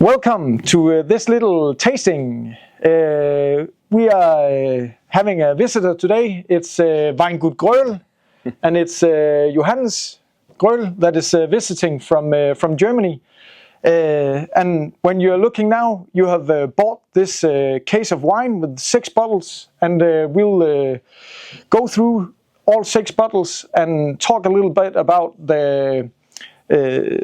Welcome to this little tasting. We are having a visitor today. It's Johannes Gröhl, and it's Johannes Gröhl that is visiting from Germany. And when you're looking now, you have bought this case of wine with 6 bottles, and we'll go through all 6 bottles and talk a little bit about the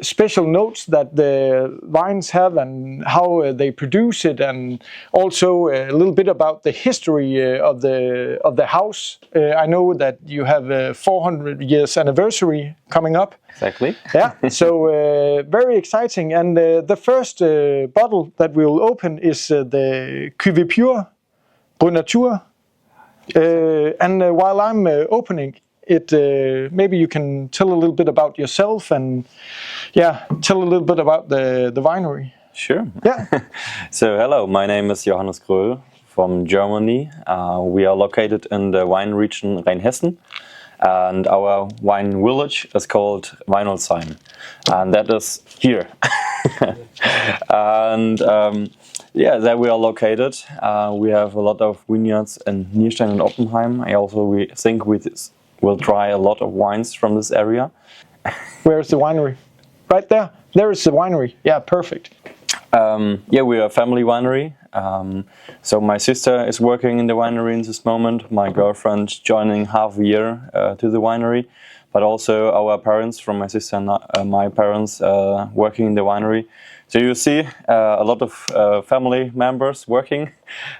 special notes that the wines have and how they produce it, and also a little bit about the history of the house. I know that you have a 400 years anniversary coming up. Exactly. Yeah, so very exciting. And the first bottle that we'll open is the Cuvée Pure Brut Nature. And while I'm opening it, maybe you can tell a little bit about yourself and tell a little bit about the winery. Sure. Yeah. So hello, my name is Johannes Gröhl from Germany. We are located in the wine region Rheinhessen, and our wine village is called Weinolsheim, and that is here. And there we are located. We have a lot of vineyards in Nierstein and Oppenheim. We think we'll try a lot of wines from this area. Where's the winery? Right there. There is the winery. Yeah, perfect. We are a family winery. So my sister is working in the winery in this moment. My girlfriend joining half a year to the winery, but also our parents, from my sister and my parents, working in the winery. So you see a lot of family members working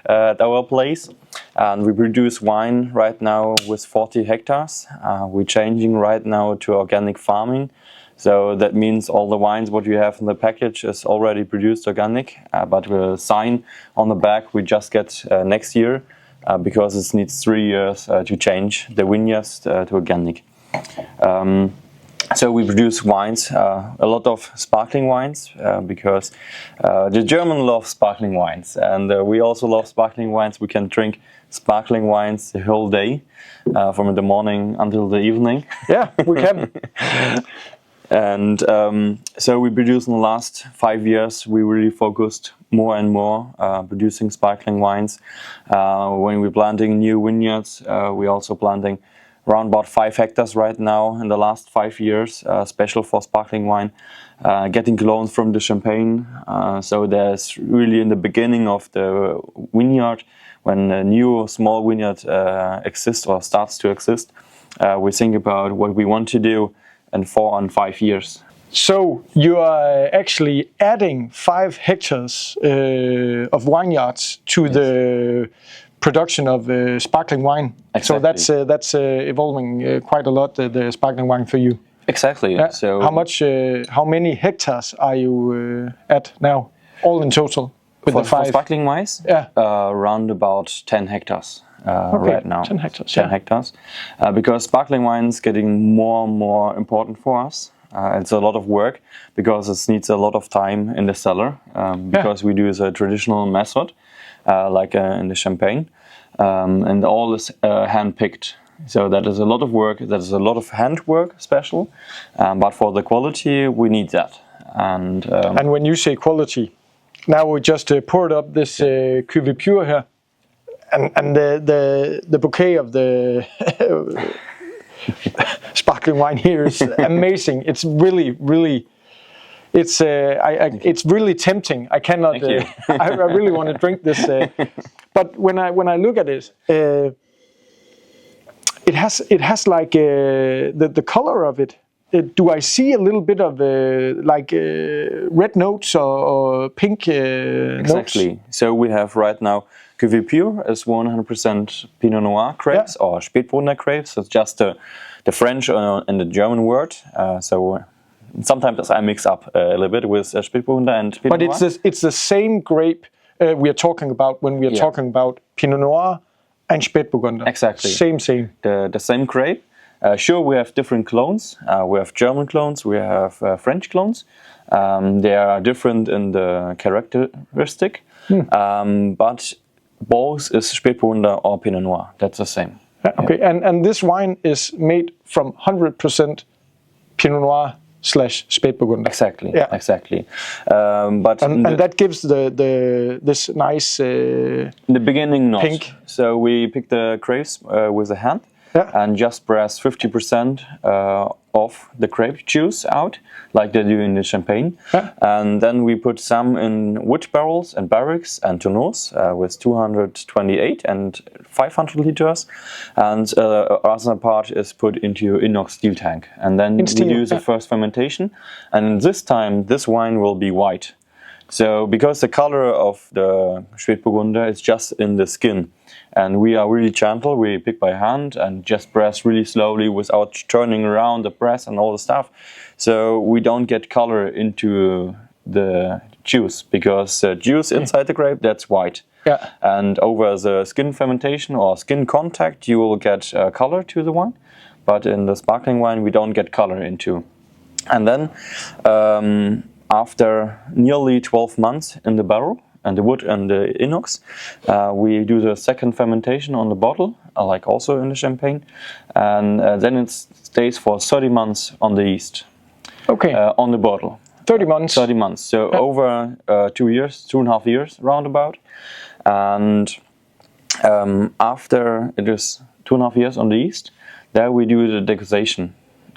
at our place, and we produce wine right now with 40 hectares. We're changing right now to organic farming. So that means all the wines what you have in the package is already produced organic, but the sign on the back we just get next year because it needs 3 years to change the vineyards to organic. So we produce wines, a lot of sparkling wines, because the German love sparkling wines, and we also love sparkling wines. We can drink sparkling wines the whole day, from the morning until the evening. Yeah, we can. And so we produce in the last 5 years, we really focused more and more producing sparkling wines. When we're planting new vineyards, we're also planting around about 5 hectares right now in the last 5 years, special for sparkling wine, getting clones from the Champagne. So there's really in the beginning of the vineyard, when a new small vineyard exists or starts to exist, we think about what we want to do in 4 and 5 years. So you are actually adding 5 hectares of vineyards to the production of sparkling wine. Exactly. So that's evolving quite a lot, the sparkling wine for you. Exactly. So how many hectares are you at now, all in total with the 5? For sparkling wines? Yeah. Around about 10 hectares. Right now. 10 hectares. 10 hectares. Because sparkling wine is getting more and more important for us. It's a lot of work because it needs a lot of time in the cellar, because we do a traditional method, like in the Champagne, and all is hand-picked. So that is a lot of work. That is a lot of handwork, special, but for the quality we need that. And when you say quality, now we just poured up this Cuvée Pure here. And the bouquet of the sparkling wine here is amazing. It's really, it's really tempting. I cannot. I really want to drink this. But when I look at it, it has like the color of it. Do I see a little bit of red notes or pink notes? Exactly. So we have right now Cuvée Pure is 100% Pinot Noir grapes, or Spätburgunder grapes. It's just the French and the German word. So sometimes I mix up a little bit with Spätburgunder and Pinot Noir. But it's the same grape we are talking about when we are talking about Pinot Noir and Spätburgunder. Exactly. Same. The same grape. Sure, we have different clones. We have German clones, we have French clones. They are different in the characteristic, but both is Spätburgunder or Pinot Noir. That's the same. Okay, and this wine is made from 100% Pinot Noir Spätburgunder. Exactly. Yeah. Exactly. And that gives this nice in the beginning not. pink. So we pick the grapes with the hand. Yeah. And just press 50% of the grape juice out, like they do in the champagne. Yeah. And then we put some in wood barrels and barricks and tonneaus with 228 and 500 liters. And other part is put into inox steel tank. And then we do the first fermentation. And this time, this wine will be white. So because the color of the Spätburgunder is just in the skin, and we are really gentle, we pick by hand and just press really slowly without turning around the press and all the stuff. So we don't get color into the juice, because the juice inside the grape, that's white. Yeah. And over the skin fermentation or skin contact, you will get color to the wine. But in the sparkling wine, we don't get color into. And then after nearly 12 months in the barrel and the wood and the inox, we do the second fermentation on the bottle, like also in the champagne, and then it stays for 30 months on the yeast. Okay. On the bottle. 30 months. 30 months. So over 2 years, 2.5 years, roundabout. And after it is 2.5 years on the yeast, there we do the degustation.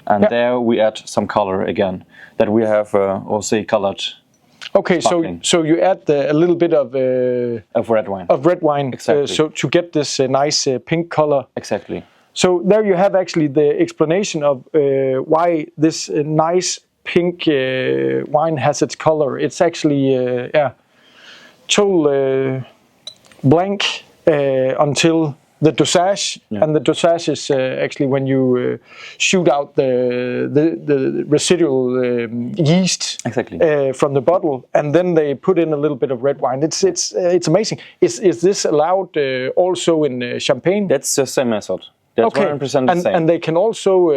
And there we add some color again, that we have also colored. Okay, so you add a little bit of red wine. Of red wine, exactly. So to get this nice pink color. Exactly. So there you have actually the explanation of why this nice pink wine has its color. It's actually total blank until the dosage, and the dosage is actually when you shoot out the residual yeast from the bottle, and then they put in a little bit of red wine. It's amazing. Is this allowed also in champagne? That's the same method. That's 100% the same. And they can also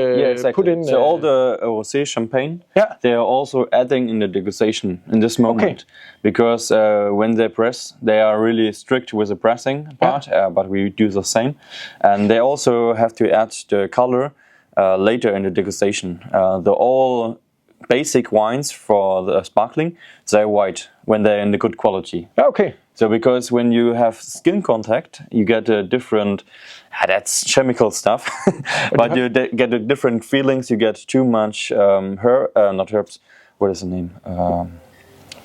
put in... So all the rosé champagne, they are also adding in the degustation in this moment. Because when they press, they are really strict with the pressing part, but we do the same. And they also have to add the color later in the degustation. The all basic wines for the sparkling, they're white when they're in the good quality. Okay. So because when you have skin contact, you get a different, that's chemical stuff, but you get a different feelings. You get too much not herbs, what is the name?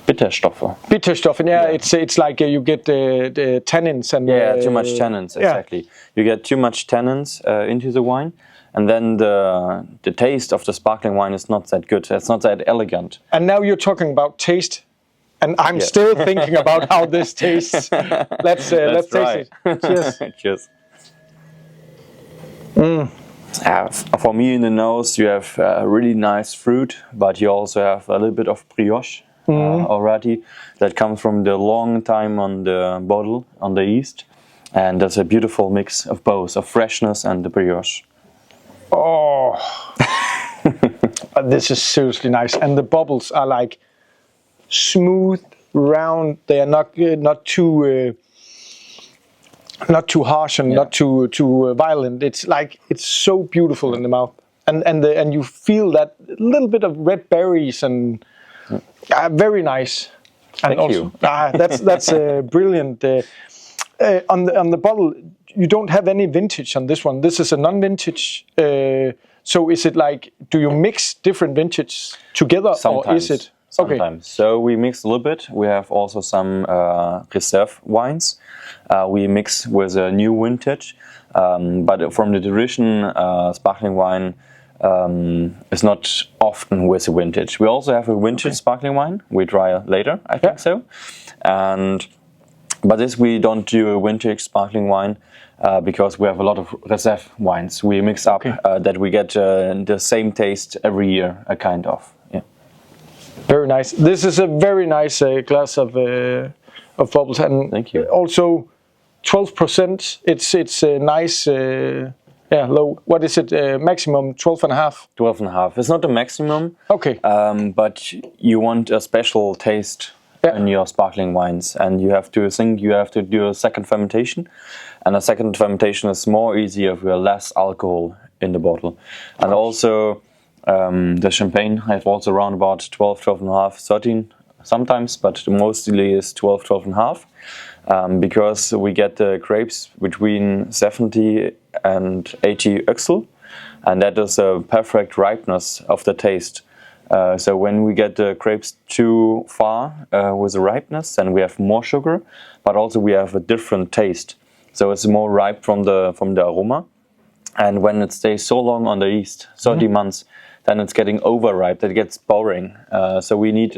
Bitterstoffe. Bitterstoffe, it's like you get the tannins and too much tannins, exactly. You get too much tannins into the wine, and then the taste of the sparkling wine is not that good. It's not that elegant. And now you're talking about taste. And I'm still thinking about how this tastes. Let's taste it. Cheers. Cheers. For me, in the nose, you have really nice fruit, but you also have a little bit of brioche already that comes from the long time on the bottle, on the yeast. And that's a beautiful mix of both, of freshness and the brioche. Oh, this is seriously nice. And the bubbles are like smooth, round. They are not too harsh and not too violent. It's like it's so beautiful in the mouth, and you feel that little bit of red berries and very nice. And Thank you. That's brilliant. On the bottle, you don't have any vintage on this one. This is a non-vintage. So is it like, do you mix different vintages together? Sometimes. Or is it? Sometimes. So we mix a little bit. We have also some reserve wines. We mix with a new vintage. But from the tradition, sparkling wine is not often with a vintage. We also have a vintage sparkling wine. We try later, I think so. But this we don't do a vintage sparkling wine because we have a lot of reserve wines. We mix up that we get the same taste every year, kind of. Very nice. This is a very nice glass of bubbles, and thank you. Also 12%. It's a nice, low. What is it? Maximum 12.5. 12.5. It's not the maximum. Okay. But you want a special taste in your sparkling wines, and you have to think you have to do a second fermentation, and a second fermentation is more easier if you have less alcohol in the bottle, and also. The champagne has also around about 12, 12 and a half, 13 sometimes, but mostly is 12, 12 and a half. Because we get the grapes between 70 and 80 Öxel, and that is a perfect ripeness of the taste. So when we get the grapes too far with the ripeness, then we have more sugar, but also we have a different taste. So it's more ripe from the aroma. And when it stays so long on the yeast, 30 months, then it's getting overripe. That gets boring. So we need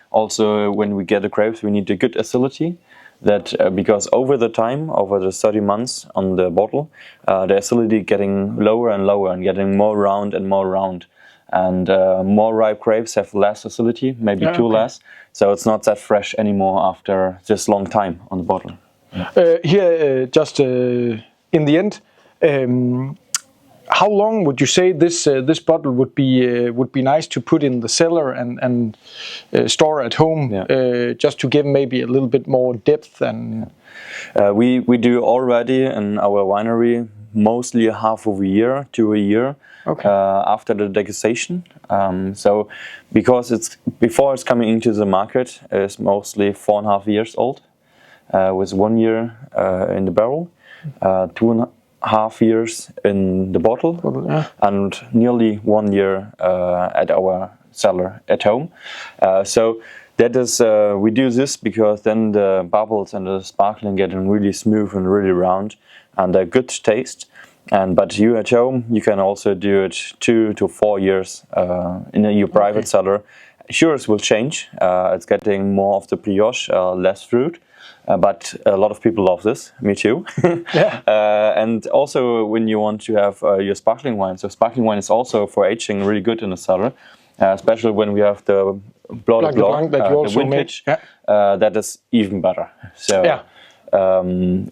also, when we get the grapes, we need a good acidity. That because over the time, over the 30 months on the bottle, the acidity getting lower and lower and getting more round and more round. And more ripe grapes have less acidity, maybe too less. So it's not that fresh anymore after this long time on the bottle. Just in the end, how long would you say this bottle would be nice to put in the cellar and store at home, just to give maybe a little bit more depth? And we do already in our winery mostly half of a year to a year after the degustation. So because before it's coming into the market, it's mostly 4.5 years old, with 1 year in the barrel, 2.5 years in the bottle, and nearly 1 year at our cellar at home. So that is, we do this because then the bubbles and the sparkling getting really smooth and really round, and a good taste. But you at home, you can also do it 2 to 4 years in your private cellar. Sure, it will change. It's getting more of the brioche, less fruit. But a lot of people love this, me too. And also when you want to have your sparkling wine. So sparkling wine is also for aging really good in the cellar, especially when we have the Blanc that you also the vintage. That is even better. So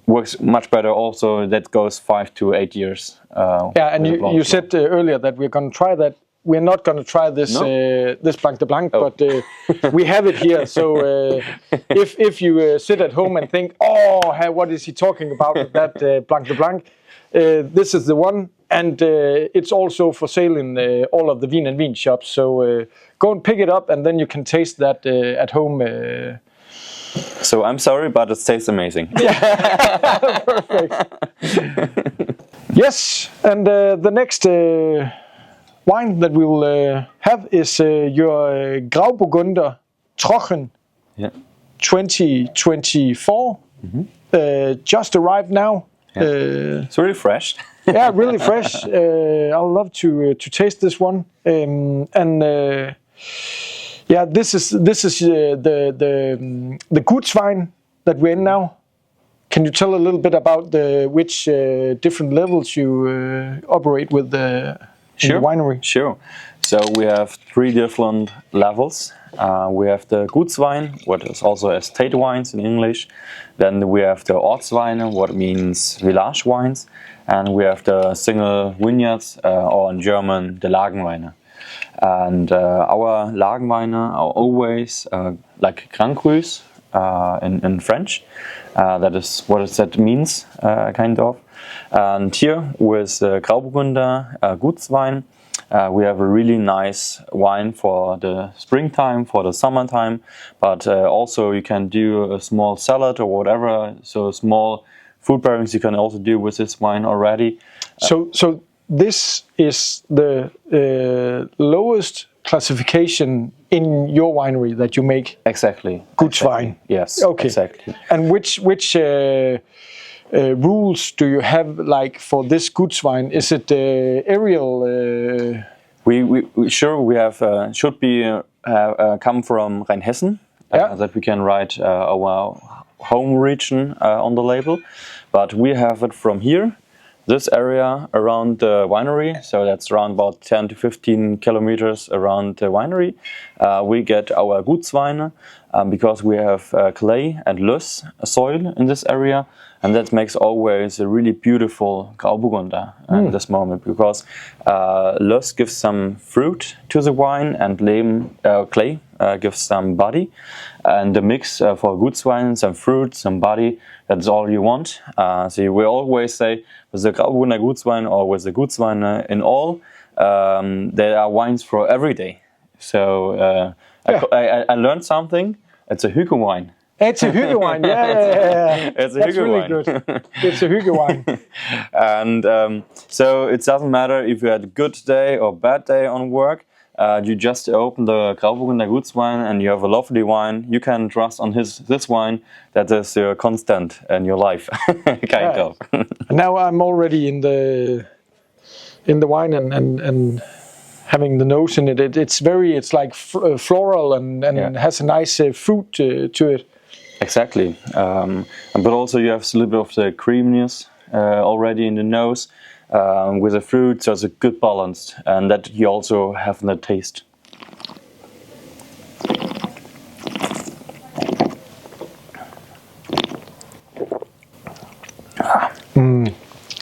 works much better also. That goes 5 to 8 years. And you said earlier that we're going to try that. We're not going to try this this Blanc de Blanc, but we have it here. So if you sit at home and think, oh, what is he talking about with that Blanc de Blanc? This is the one, and it's also for sale in all of the Vin and Vin shops. So go and pick it up, and then you can taste that at home. So I'm sorry, but it tastes amazing. Perfect. Yes, and the next wine that we will have is your Grauburgunder Trocken 2024. Just arrived now. It's really fresh. Really fresh. I'll love to taste this one. This is the Gutswein that we're in now. Can you tell a little bit about which different levels you operate with in the winery? Sure. So we have 3 different levels. We have the Gutswein, what is also estate wines in English. Then we have the Ortsweine, what means village wines. And we have the single vineyards, or in German, the Lagenweine. And our Lagenweine are always like Grand Crus in French. That is what that means, kind of. And here with Grauburgunder Gutswein, we have a really nice wine for the springtime, for the summertime, but also you can do a small salad or whatever. So small food pairings you can also do with this wine already. So this is the lowest classification in your winery that you make? Exactly. Gutswein. Yes. Okay. Exactly. And which rules do you have like for this Gutswein? Is it aerial? We have should be come from Rheinhessen, that we can write our home region on the label, but we have it from here. This area around the winery, so that's around about 10 to 15 kilometers around the winery. We get our Gutsweine because we have clay and loess soil in this area, and that makes always a really beautiful Grauburgunder at this moment, because loess gives some fruit to the wine and clay gives some body, and the mix for Gutswein, some fruit, some body, that's all you want. So we always say with the Grauburgunder Gutswein or with the Gutswein in all, there are wines for every day. So I learned something. It's a hygge wine. It's a hygge wine. Yeah. It's a That's hygge really wine. good. It's a hygge wine. And so it doesn't matter if you had a good day or bad day on work. You just open the Grauburgunder Gutswein and you have a lovely wine. You can trust on this wine that is your constant in your life, kind of. Now I'm already in the wine and having the nose in it. It's like floral and has a nice fruit to it. Exactly, but also you have a little bit of the creaminess already in the nose with the fruit, so it's a good balance, and that you also have in the taste.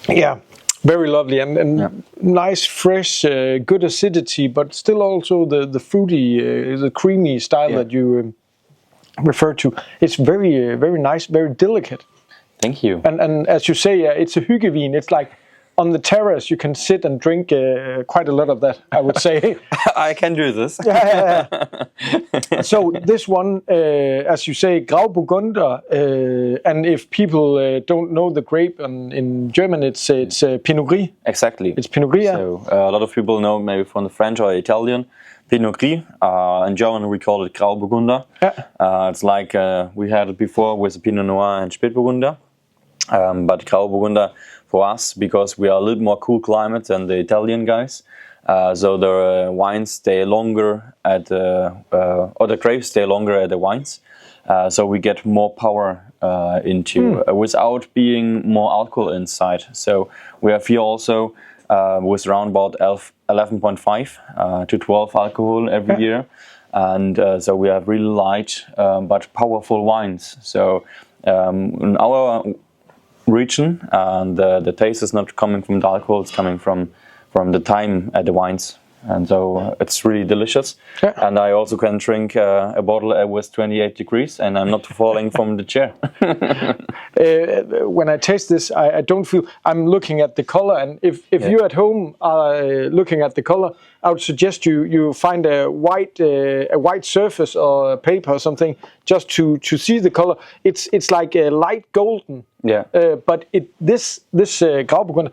Yeah, very lovely and nice, fresh, good acidity, but still also the fruity, the creamy style that you refer to. It's very very nice, very delicate. Thank you. And as you say, it's a hyggevin. It's like on the terrace you can sit and drink quite a lot of that, I would say. I can do this. Yeah. So this one, as you say, Grauburgunder, and if people don't know the grape in German, it's Pinot Gris. Exactly. It's Pinot Gris. So a lot of people know maybe from the French or Italian. Pinot Gris. In German we call it Grauburgunder. Yeah. It's like we had it before with Pinot Noir and Spätburgunder. But Grauburgunder for us, because we are a little more cool climate than the Italian guys. So the wines stay longer at or the grapes stay longer at the wines. So we get more power into without being more alcohol inside. So we have here also with around about 11.5 to 12 alcohol every year. And so we have really light but powerful wines. So in our region, and the taste is not coming from the alcohol, it's coming from the time at the wines, and so it's really delicious. And I also can drink a bottle with 28 degrees and I'm not falling from the chair. When I taste this, I don't feel, I'm looking at the color, and if you at home are looking at the color, I would suggest you find a white surface or paper or something just to see the color. It's like a light golden. Yeah. But this Grauburgunder,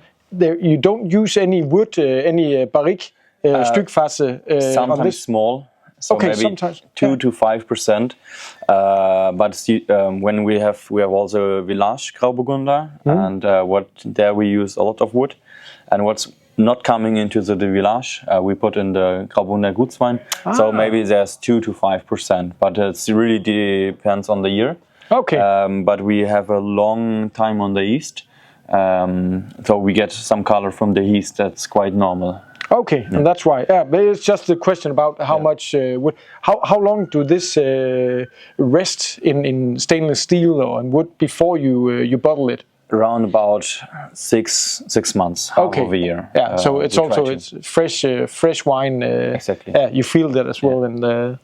you don't use any wood, any barrique, stykfasse sometimes on this? small. So okay, maybe sometimes 2 to 5%. But when we have also Village Grauburgunder, and what there we use a lot of wood, and what's not coming into the Village, we put in the Grauburgunder Gutswein. So maybe there's 2 to 5%, but it really depends on the year. Okay. But we have a long time on the yeast, so we get some color from the yeast. That's quite normal. Okay, and that's why. Yeah, but it's just a question about how much wood. How long do this rest in stainless steel or in wood before you bottle it? Around about six months, half of a year. Yeah, so it's also it's fresh wine. Exactly. Yeah, you feel that as well, and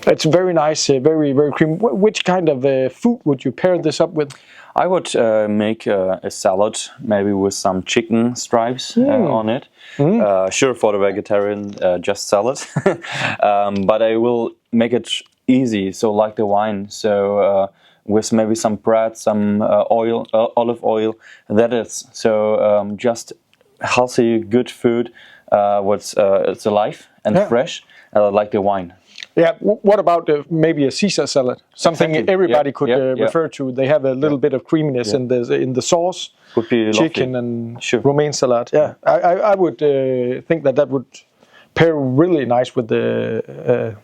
it's very nice, very very creamy. Which kind of food would you pair this up with? I would make a salad, maybe with some chicken stripes on it. Sure, for the vegetarian, just salad. But I will make it easy, so like the wine. So with maybe some bread, some oil, olive oil. That is so just healthy, good food. It's alive and fresh, like the wine. Yeah, what about maybe a Caesar salad? Something everybody could refer to. They have a little bit of creaminess in the sauce. Would be chicken lovely. and romaine salad. Yeah, I would think that would pair really nice with the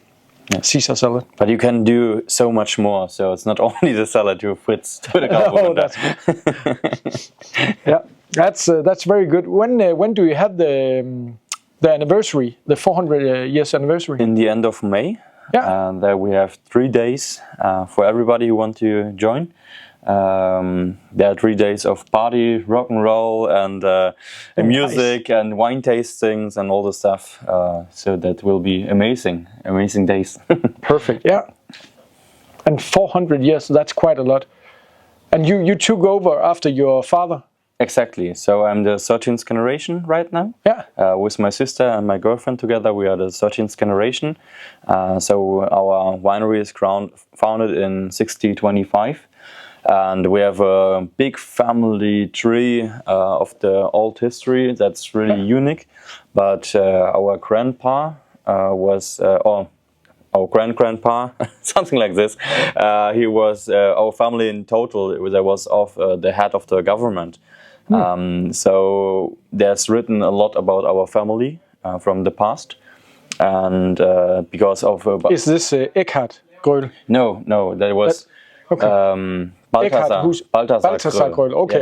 Caesar salad. But you can do so much more. So it's not only the salad you fits to the Grauburgunder. Yeah, that's very good. When do you have the anniversary, the 400 years anniversary? In the end of May. Yeah. And there we have 3 days for everybody who want to join. There are 3 days of party, rock and roll, and music, and wine tastings, and all the stuff. So that will be amazing days. Perfect. Yeah. And 400 years, that's quite a lot. And you took over after your father. Exactly. So I'm the 13th generation right now. Yeah. With my sister and my girlfriend together, we are the 13th generation. So our winery is founded in 1625. And we have a big family tree of the old history that's really unique. But our grandpa or our grandpa, something like this. He was our family in total. There was of the head of the government. So there's written a lot about our family from the past, and because of Is this Eckhard Gröhl? no, that was Eckhard, Balthasar Gröhl. Okay.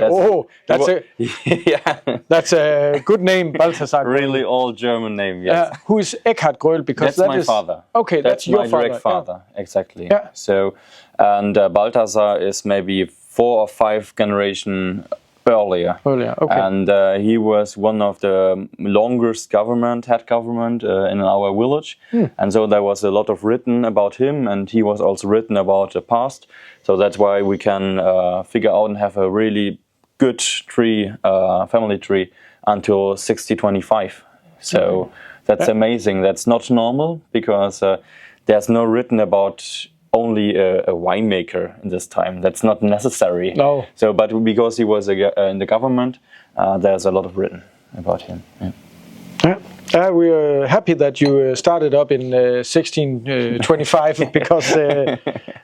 Yeah, that's a good name, Balthasar Gröhl. Really old German name. Yes. Who is Eckhard Gröhl? Because that's my father. Okay, that's your my father. direct father. Yeah. Exactly. Yeah. So, and Balthasar is maybe 4 or 5 generation earlier. Okay. And he was one of the longest head government in our village. And so there was a lot of written about him, and he was also written about the past. So that's why we can figure out and have a really good family tree until 6025. So that's amazing. That's not normal because there's no written about only a winemaker in this time. That's not necessary. No. So, but because he was in the government, there's a lot of written about him. Yeah. We are happy that you started up in 1625 because I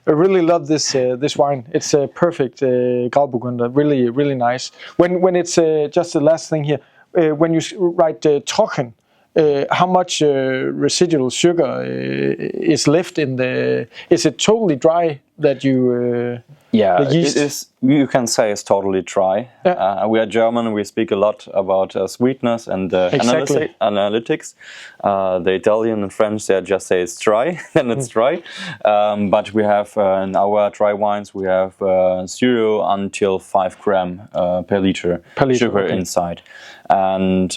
really love this wine. It's a perfect Grauburgunder, really nice. When it's just the last thing here, when you write trocken, how much residual sugar is left in the? Is it totally dry that you? Yeah, the yeast? It is. You can say it's totally dry. Yeah. We are German. We speak a lot about sweetness and analytics. The Italian and French, they just say it's dry, then it's dry. But we have in our dry wines, we have 0 until 5 gram per liter sugar inside. And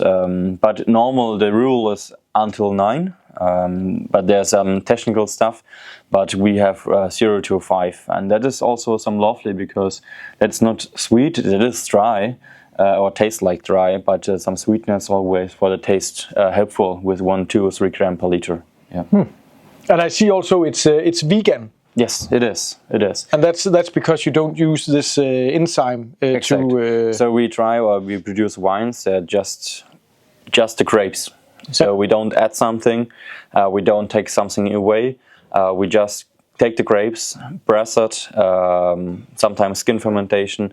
but normal the rule is until 9. But there's some technical stuff, but we have 0 to 5, and that is also some lovely because it's not sweet, it is dry or tastes like dry, but some sweetness always for the taste helpful with 1, 2 or 3 gram per liter. Yeah. And I see also it's vegan. Yes, it is. It is. And that's because you don't use this enzyme to. So we produce wines just the grapes. So we don't add something, we don't take something away, we just take the grapes, press it, sometimes skin fermentation,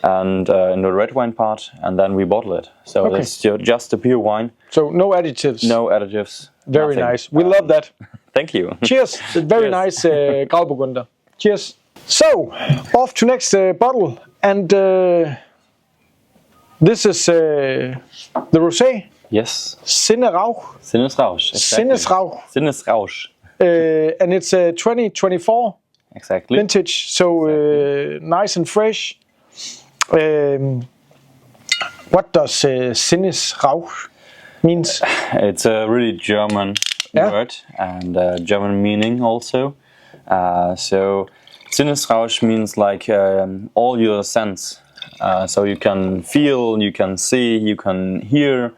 and in the red wine part, and then we bottle it. So it's just a pure wine. So no additives? No additives. Very nothing. Nice. We love that. Thank you. Cheers. Very nice Grauburgunder. Cheers. So, off to next bottle, and this is the rosé. Yes. Sinnesrauch. Sinnesrauch. Exactly. Sinnesrauch. And it's 2024 exactly. vintage, so nice and fresh. What does Sinnesrauch means? It's a really German word and German meaning also. So Sinnesrauch means like all your sense. So you can feel, you can see, you can hear.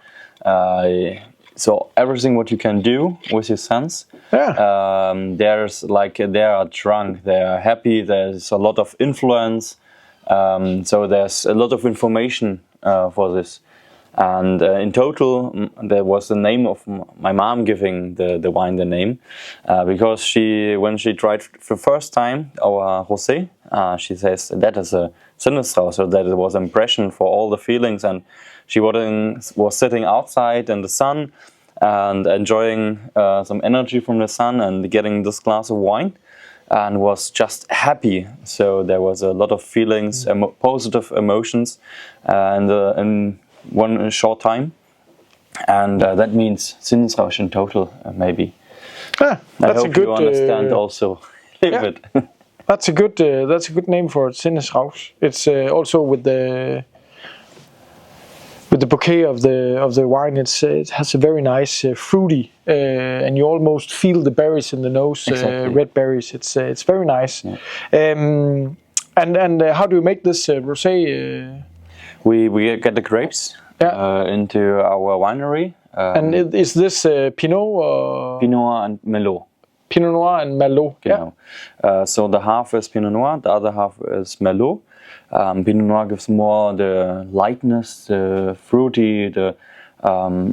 So everything what you can do with your sense. There's like they are drunk, they are happy. There's a lot of influence. So there's a lot of information for this. And in total, there was the name of my mom giving the wine the name, because when she tried for the first time our rosé, she says that is a Sinnesrauch, so that it was an impression for all the feelings, and she was sitting outside in the sun and enjoying some energy from the sun and getting this glass of wine, and was just happy. So there was a lot of feelings, positive emotions, and in one short time, and that means Sinnesrauch in total, maybe. That's I hope a good, you understand also a little bit. That's a good name for it, Sinnesrauch. It's also with the bouquet of the wine. It has a very nice fruity, and you almost feel the berries in the nose. Red berries. It's very nice. Yeah. And how do you make this rosé? We get the grapes into our winery. And is this Pinot or Pinot Noir and Merlot? Pinot Noir and Merlot. Genau. So the half is Pinot Noir, the other half is Merlot. Pinot Noir gives more the lightness, the fruity, the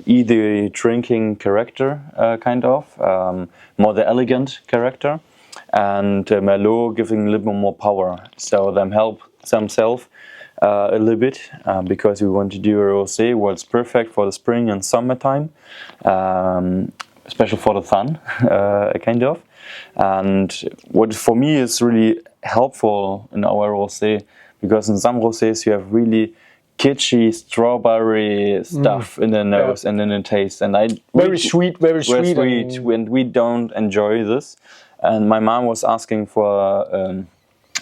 easy drinking character, kind of, more the elegant character, and Merlot giving a little more power. So them help themselves a little bit because we want to do a rosé what's perfect for the spring and summertime, especially for the sun, kind of. And what for me is really helpful in our rosé, because in some rosés you have really kitschy strawberry stuff in the nose and in the taste, and very sweet, and we don't enjoy this. And my mom was asking for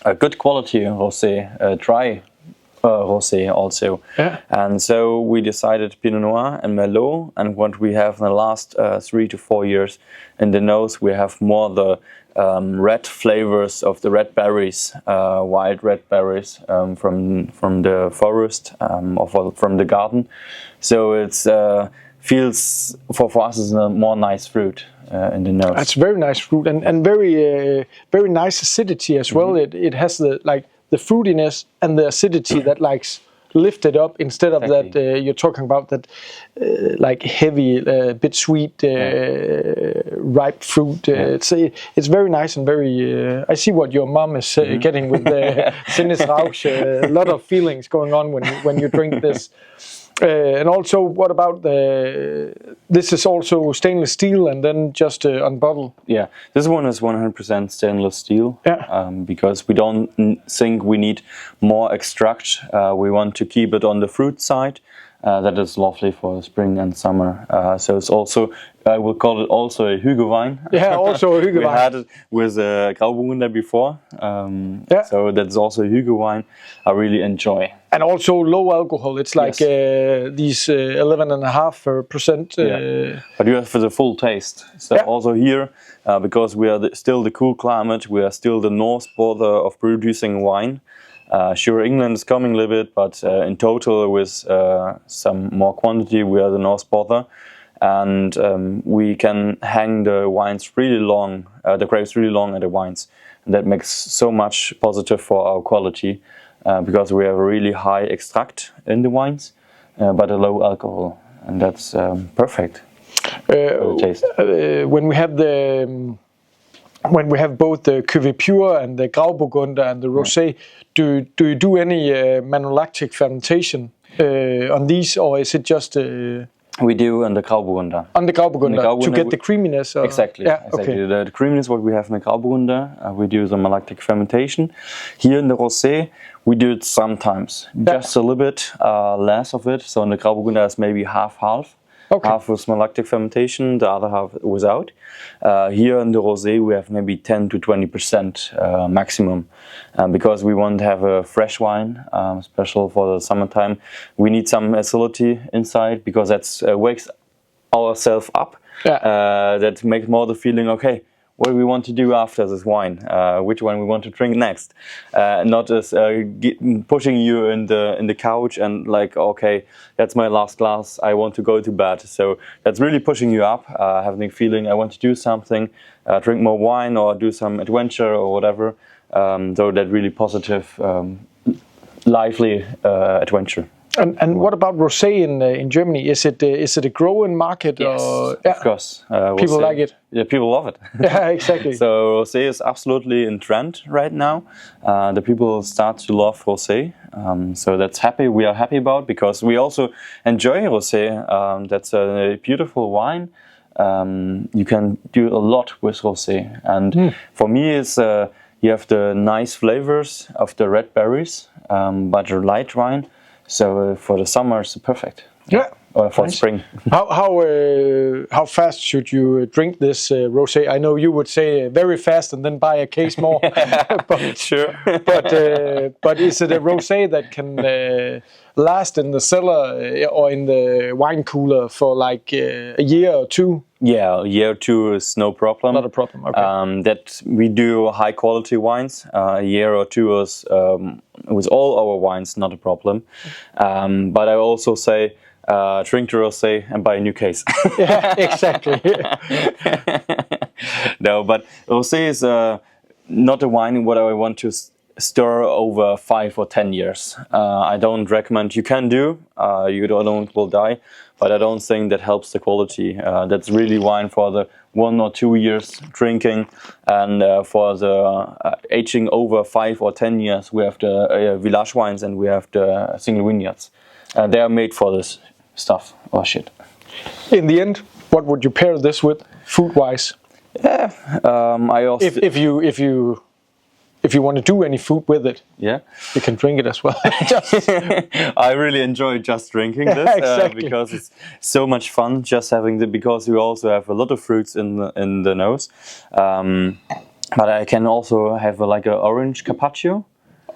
a good quality rosé, dry rosé also, and so we decided Pinot Noir and Merlot. And what we have in the last 3 to 4 years in the nose, we have more the red flavors of the red berries, wild red berries from the forest or from the garden. So it's feels for us is a more nice fruit in the nose. It's very nice fruit and very nice acidity as well. It has the fruitiness and the acidity that lifted up instead of that you're talking about that like heavy, bit sweet, ripe fruit. It's very nice and very. I see what your mom is getting with the Sinnesrausch. A lot of feelings going on when you drink this. And also, what about this is also stainless steel and then just on bottle? Yeah, this one is 100% stainless steel. Because we don't think we need more extract. We want to keep it on the fruit side. That is lovely for spring and summer. So it's also, I will call it also a Hügelwein. Yeah, also a Hügelwein. We had it with Grauburgunder before. So that's also a Hügelwein I really enjoy. And also low alcohol. It's like these 11.5%. But you have for the full taste. So also here, because we are still the cool climate, we are still the north border of producing wine. Sure, England is coming a little bit, but in total with some more quantity, we are the north border. And we can hang the wines really long, the grapes really long at the wines. And that makes so much positive for our quality. Because we have a really high extract in the wines, but a low alcohol, and that's perfect for the taste. When we have both the Cuvée Pure and the Grauburgunder and the Rosé, do you do any malolactic fermentation on these, or is it just? We do on the Grauburgunder. On the Grauburgunder, to get the creaminess? Or? Exactly. Okay. The creaminess what we have in the Grauburgunder, we do the malolactic fermentation. Here in the Rosé, we do it sometimes, just a little bit less of it. So in the Grauburgunder is maybe half-half. Half with malolactic fermentation, the other half without. Here in the Rosé, we have maybe 10 to 20% maximum, because we want to have a fresh wine, special for the summertime. We need some acidity inside, because that wakes ourselves up. That makes more the feeling, okay, what do we want to do after this wine? Which one we want to drink next? Not as pushing you in the couch and like, okay, that's my last glass, I want to go to bed. So that's really pushing you up, having the feeling I want to do something, drink more wine or do some adventure or whatever. So that really positive, lively adventure. And what about rosé in Germany? Is it a growing market? Yes, or, of course. People like it. Yeah, people love it. Yeah, exactly. So rosé is absolutely in trend right now. The people start to love rosé. So that's happy. We are happy about, because we also enjoy rosé. That's a beautiful wine. You can do a lot with rosé, and for me, it's you have the nice flavors of the red berries, but a light wine. So for the summer, it's perfect. Or for spring. How fast should you drink this rosé? I know you would say very fast and then buy a case more. But, sure. but is it a rosé that can last in the cellar or in the wine cooler for like a year or two? Yeah, a year or two is no problem. Not a problem. Okay. That we do high quality wines. A year or two is with all our wines, not a problem. But I also say, drink the rosé and buy a new case. Yeah, exactly. No, but rosé is not a wine what I want to stir over 5 or 10 years. I don't recommend. You can do. You don't will die, but I don't think that helps the quality. That's really wine for the 1 or 2 years drinking, and for the aging over 5 or 10 years, we have the village wines and we have the single vineyards. They are made for this stuff or shit. In the end, what would you pair this with, food-wise? Yeah, I also. If you want to do any food with it, Yeah, you can drink it as well. I really enjoy just drinking this Exactly. because it's so much fun just having the. Because we also have a lot of fruits in the nose, but I can also have like an orange carpaccio.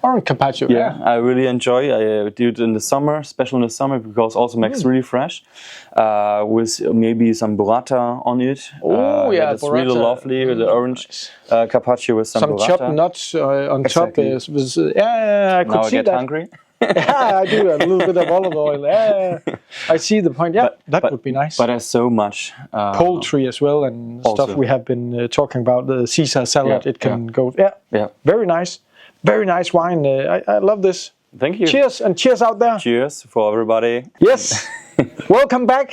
Orange carpaccio. Yeah, I really enjoy. I do it in the summer, especially in the summer, because also makes really fresh, with maybe some burrata on it. Oh yeah, it's really burrata. lovely. The orange carpaccio with some burrata. Chopped nuts on Exactly. top. Yeah, I could Now I see get that. hungry. Yeah, I do a little bit of olive oil. Yeah, I see the point. Yeah, that would be nice. But there's so much Poultry as well and also. stuff we have been talking about. The Caesar salad, Yeah, it can go. Yeah, Yeah. very nice. Very nice wine. I love this. Thank you. Cheers and cheers out there. Cheers for everybody. Yes. Welcome back.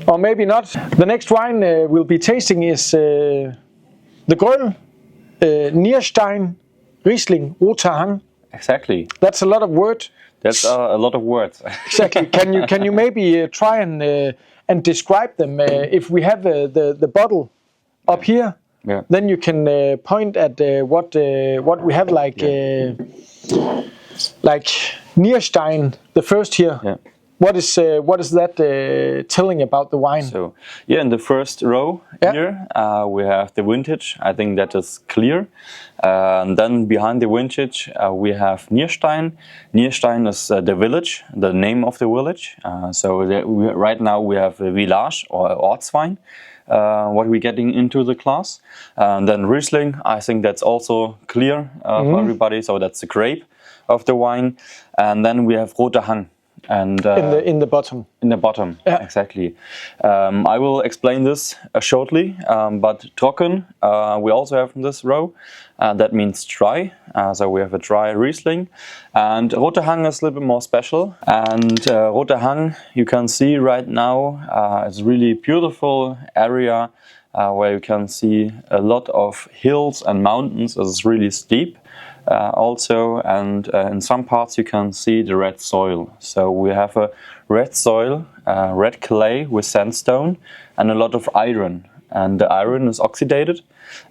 Or maybe not. The next wine we'll be tasting is the Gröhl Nierstein Riesling Roter Hang. Exactly. That's a lot of word. That's a lot of words. Exactly. Can you maybe try and describe them? If we have the bottle up here, Yeah. then you can point at what we have like Nierstein, the first here. Yeah. What is that telling about the wine? So yeah, in the first row Yeah. here we have the vintage. I think that is clear. And then behind the vintage we have Nierstein. Nierstein is the village, the name of the village. Right now we have a village or Ortswein. What we're getting into the class. And then Riesling, I think that's also clear for everybody. So that's the grape of the wine. And then we have Roter Hang. And In the bottom. in the bottom, Yeah. exactly. I will explain this shortly, but trocken we also have in this row. That means dry, so we have a dry Riesling. And Roter Hang is a little bit more special. And Roter Hang, you can see right now, it's a really beautiful area where you can see a lot of hills and mountains. It's really steep. Also, and in some parts you can see the red soil. So we have a red soil, red clay with sandstone and a lot of iron. And the iron is oxidated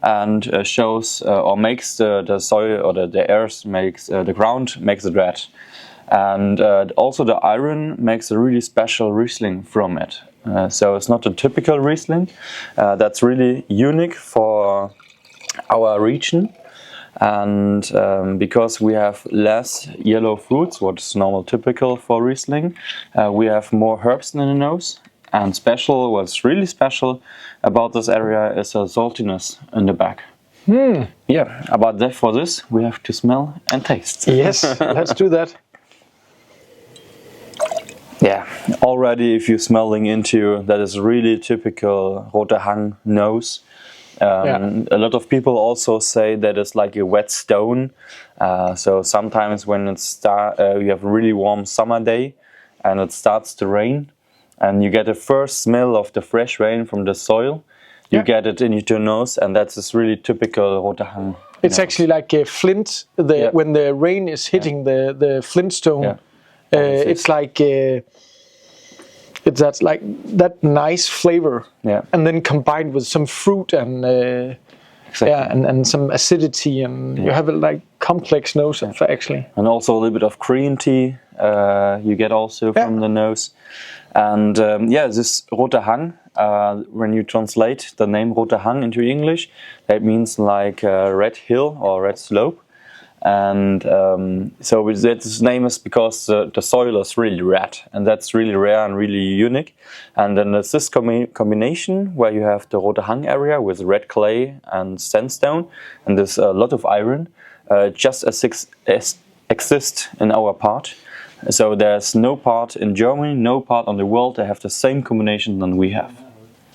and shows or makes the soil or the earth makes the ground makes it red. And also the iron makes a really special Riesling from it. So it's not a typical Riesling. That's really unique for our region. And because we have less yellow fruits, what is normal typical for Riesling, we have more herbs in the nose. And special, what's really special about this area is a saltiness in the back. Yeah, about that for this, we have to smell and taste. Yes, let's do that. Yeah, already if you're smelling into that is really typical Roter Hang nose. A lot of people also say that it's like a wet stone. So sometimes when you have a really warm summer day and it starts to rain and you get a first smell of the fresh rain from the soil, you get it in your nose, and that's this really typical Roter Hang. It's actually like a flint. When the rain is hitting the flintstone, it's like it's that nice flavor, and then combined with some fruit and and some acidity, and you have a like complex nose actually. And also a little bit of green tea you get also from the nose. And this Roter Hang, when you translate the name Roter Hang into English, that means like red hill or red slope. And so its name is because the soil is really red, and that's really rare and really unique. And then there's this combination where you have the Roter Hang area with red clay and sandstone, and there's a lot of iron. Just exist in our part. So there's no part in Germany, no part on the world that have the same combination than we have.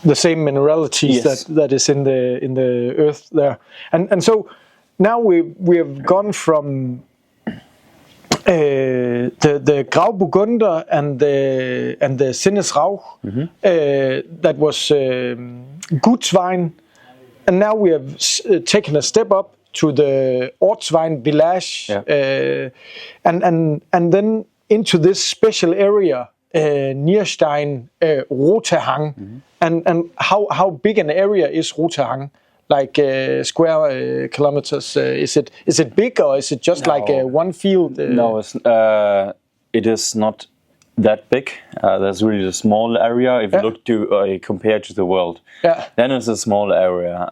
The same mineralities Yes. that is in the earth there, and so now we have gone from the Grauburgunder and the Sinnesrauch that was Gutswein, and now we have taken a step up to the Ortswein village, and then into this special area, Nierstein, Rotehang, and how big an area is Rotehang? Like square kilometers? Is it big, or is it just like one field? No, it is not that big. There's really a small area if you look to compared to the world. Yeah. Then it's a small area,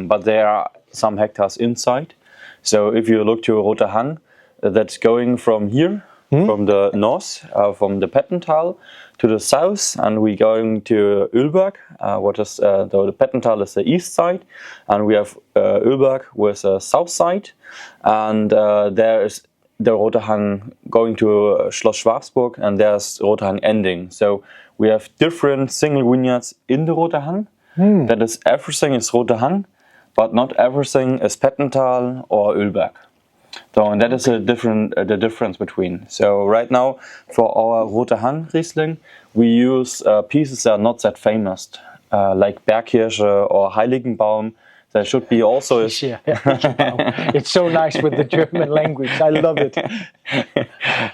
but there are some hectares inside. So if you look to Rotehang, that's going from here, from the north, from the Pettental to the south, and we're going to Ölberg. The Pettental is the east side, and we have Ölberg with the south side, and there is the Rotehang going to Schloss Schwarzburg, and there's Rotehang ending. So we have different single vineyards in the Rotehang. That is, everything is Rotehang, but not everything is Pettental or Ölberg. So, and that is the difference between. So right now, for our Rotehang Riesling, we use pieces that are not that famous, like Bergkirsche or Heiligenbaum. There should be also. It's so nice with the German language. I love it.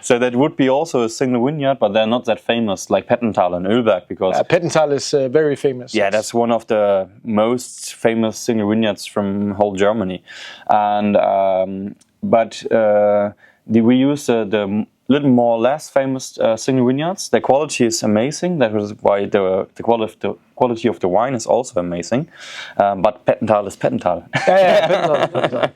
So that would be also a single vineyard, but they're not that famous like Pettental and Ölberg, because Pettental is very famous. Yeah, that's one of the most famous single vineyards from whole Germany, and we use the little more less famous single vineyards. The quality is amazing. That is why the quality of the wine is also amazing. But Pettental is Pettental. Pettental.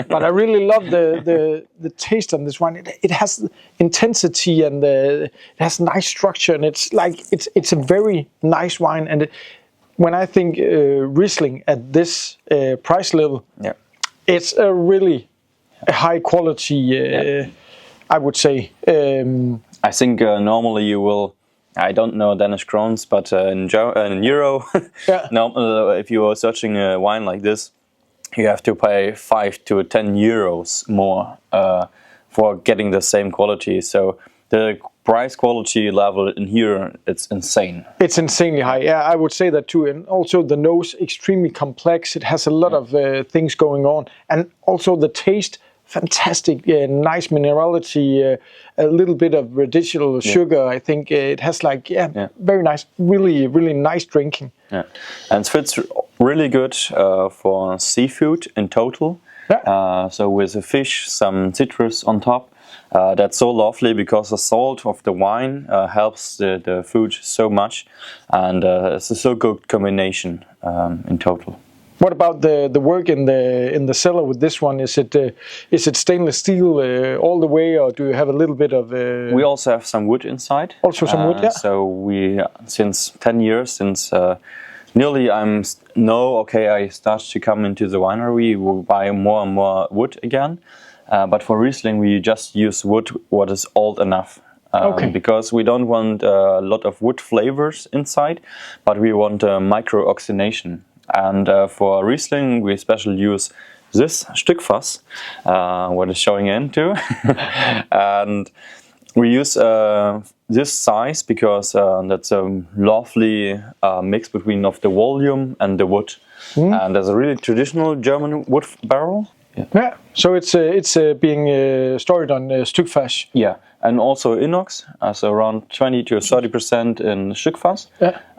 But I really love the taste on this wine. It has intensity, and it has nice structure, and it's a very nice wine. And when I think Riesling at this price level, it's a really high quality. I would say. I think normally you will. I don't know Danish krones, but in euro, if you are searching a wine like this, you have to pay 5 to 10 euros more for getting the same quality. So the price quality level in here, it's insane. It's insanely high. Yeah, I would say that too. And also the nose, extremely complex. It has a lot of things going on, and also the taste. Fantastic, nice minerality, a little bit of residual sugar. I think it has very nice, really, really nice drinking. Yeah, and it fits really good for seafood in total. Yeah. So with the fish, some citrus on top. That's so lovely because the salt of the wine helps the food so much, and it's a so good combination in total. What about the work in the cellar with this one? Is it stainless steel all the way, or do you have a little bit of? We also have some wood inside. Also some wood, yeah. So we since 10 years, since nearly I start to come into the winery. We'll buy more and more wood again, but for Riesling we just use wood what is old enough. Because we don't want a lot of wood flavors inside, but we want micro oxidation. And for Riesling, we especially use this Stückfass, what is showing into, and we use this size because that's a lovely mix between of the volume and the wood. And there's a really traditional German wood barrel. Yeah. So it's being stored on Stückfass. Yeah, and also inox, so around 20 to 30% in Stückfass,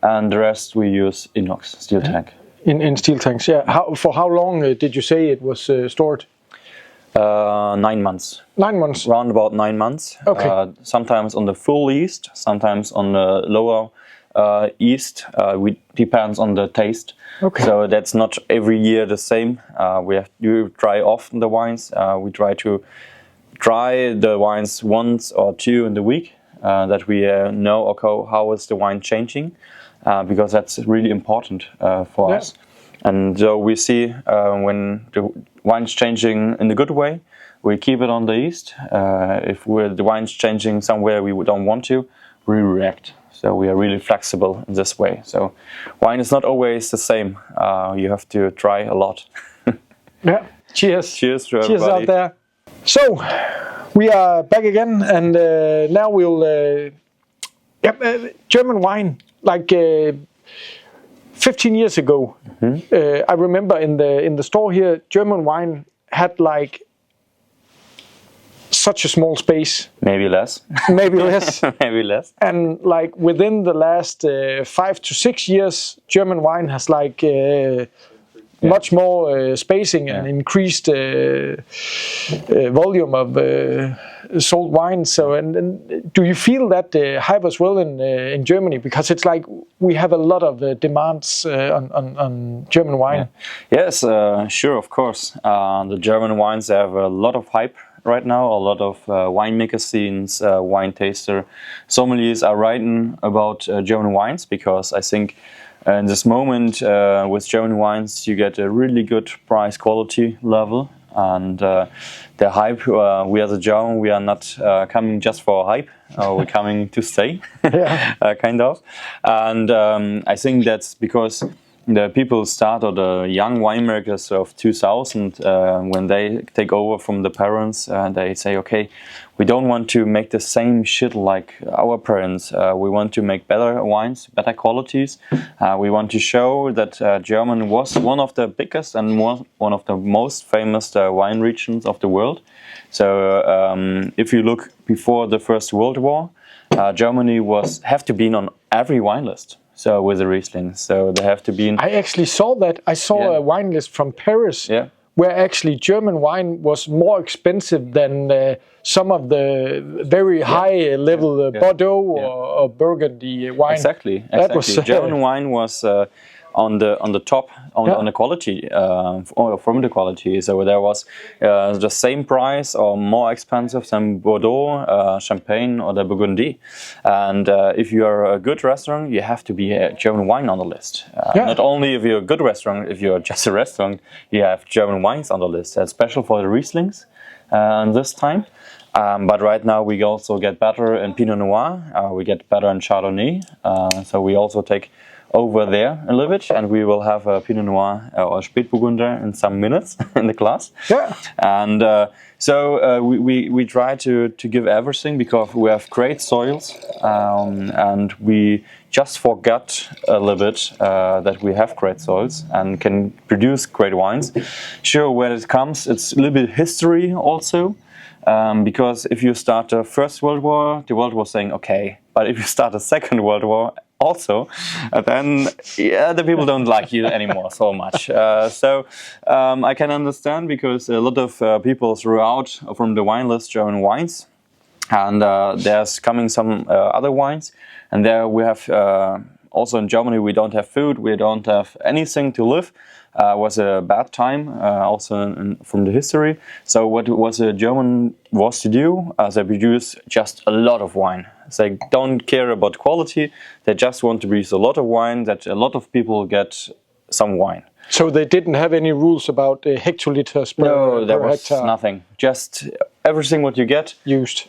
and the rest we use inox steel tank. In steel tanks, yeah. For how long did you say it was stored? 9 months. 9 months? Around about 9 months. Okay. Sometimes on the full yeast, sometimes on the lower yeast. Depends on the taste. Okay. So that's not every year the same. We try often the wines. We try to try the wines once or two in the week, that we know how is the wine changing. Because that's really important for us. And so we see when wine's changing in a good way, we keep it on the yeast. If the wine's changing somewhere we don't want to, we react. So we are really flexible in this way. So wine is not always the same. You have to try a lot. Yeah. Cheers. Cheers to Cheers everybody. out there. So we are back again, and now we'll German wine. Like 15 years ago, I remember in the store here, German wine had like such a small space. Maybe less. Maybe less. Maybe less. And like within the last 5 to 6 years, German wine has like much more spacing and increased volume of sold wine. So, and do you feel that hype as well in Germany? Because it's like we have a lot of demands on German wine. Yeah. Yes, sure, of course. The German wines have a lot of hype right now. A lot of wine magazines, wine taster, sommeliers are writing about German wines, because I think in this moment with German wines you get a really good price quality level, and the hype, we as a German, we are not coming just for hype, we're coming to stay. Kind of. And I think that's because the people start, or the young winemakers of 2000, when they take over from the parents, they say, okay, we don't want to make the same shit like our parents. We want to make better wines, better qualities. We want to show that Germany was one of the biggest and one of the most famous wine regions of the world. So if you look before the First World War, Germany have to be on every wine list. So with the Riesling, so they have to be in. I actually saw that. I saw a wine list from Paris, where actually German wine was more expensive than some of the very high level Bordeaux or Burgundy wine. Exactly. That was German wine was on the top on the quality, or from the quality. So there was the same price or more expensive than Bordeaux, Champagne, or the Burgundy. And if you are a good restaurant, you have to be a German wine on the list. Not only if you're a good restaurant, if you're just a restaurant, you have German wines on the list. That's special for the Rieslings this time. But right now we also get better in Pinot Noir, we get better in Chardonnay, so we also take over there a little bit, and we will have a Pinot Noir or Spätburgunder in some minutes in the class. And so we try to give everything, because we have great soils, and we just forgot a little bit that we have great soils and can produce great wines. Sure, when it comes, it's a little bit history also. Because if you start the First World War, the world was saying okay, but if you start the Second World War also, then the people don't like you anymore so much. So I can understand, because a lot of people threw out from the wine list German wines, and there's coming some other wines, and there we have also in Germany we don't have food, we don't have anything to live. Was a bad time, also from the history. So what was a German was to do? They produce just a lot of wine. They don't care about quality. They just want to produce a lot of wine, that a lot of people get some wine. So they didn't have any rules about hectoliters per No, there was hectare. nothing. Just everything what you get Used.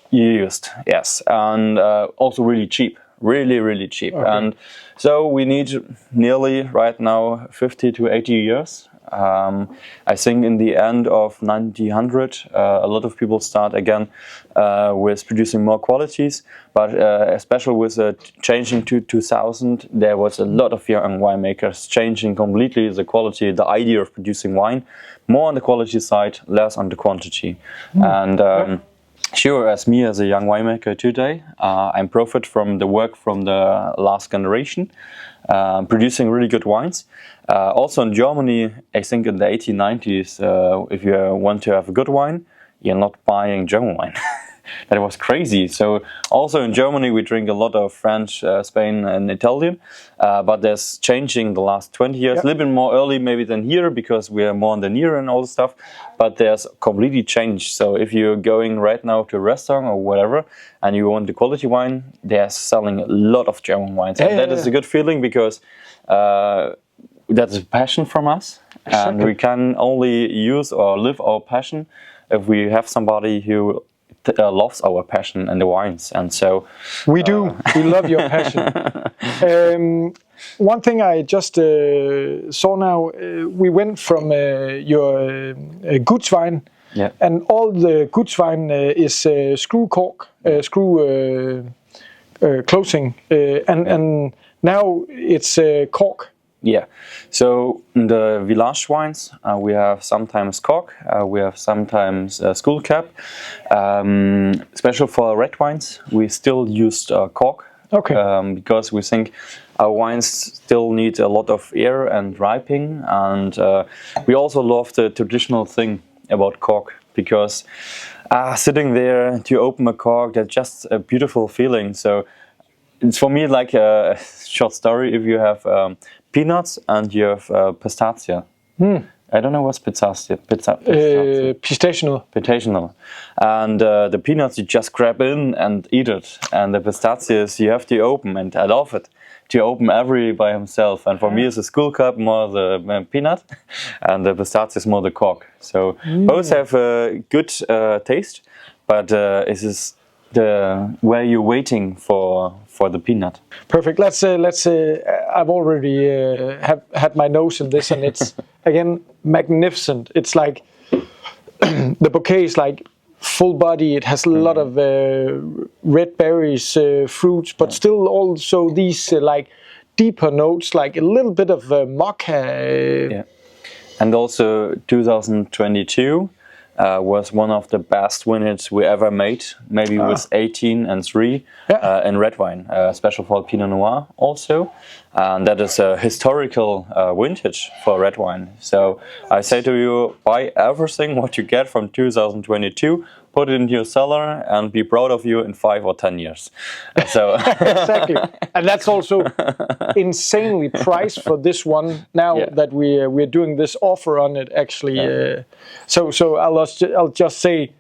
Yes, and also really cheap. Really cheap. Okay. And so we need nearly right now 50 to 80 years. I think in the end of 1900 a lot of people start again with producing more qualities, but especially with changing to 2000, there was a lot of young winemakers changing completely the quality, the idea of producing wine, more on the quality side, less on the quantity. And sure, as me as a young winemaker today, I'm profit from the work from the last generation, producing really good wines. Also in Germany, I think in the 1890s, if you want to have a good wine, you're not buying German wine. That was crazy. So also in Germany we drink a lot of French, Spain and Italian, but there's changing the last 20 years, a little bit more early maybe than here, because we are more on the near and all the stuff, but there's completely changed. So if you're going right now to a restaurant or whatever and you want the quality wine, they're selling a lot of German wines. And that is a good feeling, because that's a passion from us, and we can only use or live our passion if we have somebody who loves our passion and the wines. And so we do. We love your passion. One thing I just saw now, we went from your Gutswein, and all the Gutswein is screw cork, screw closing, and now it's cork. Yeah, so in the village wines, we have sometimes cork, we have sometimes skull cap. Special for red wines, we still use cork. Okay. Because we think our wines still need a lot of air and ripening, and we also love the traditional thing about cork, because sitting there to open a cork, that's just a beautiful feeling. So it's for me like a short story. If you have peanuts and you have pistachio. I don't know what's pistachio. Pistachio. And the peanuts you just grab in and eat it. And the pistachios you have to open, and I love it. To open every by himself. And for me it's a skull cap more the peanut, and the pistachio is more the cork. So both have a good taste, but it is where you're waiting for the peanut. Perfect. Let's I've already had my nose in this, and it's again magnificent. It's like the bouquet is like full body. It has a lot of red berries, fruits, but still also these like deeper notes, like a little bit of maca. And also 2022 was one of the best vintages we ever made, maybe with 18 and 3 in red wine, special for Pinot Noir also. And that is a historical vintage for red wine. So I say to you, buy everything what you get from 2022, put it into your cellar, and be proud of you in 5 or 10 years. So exactly, and that's also insanely priced for this one now that we're doing this offer on it. Actually, so I'll just say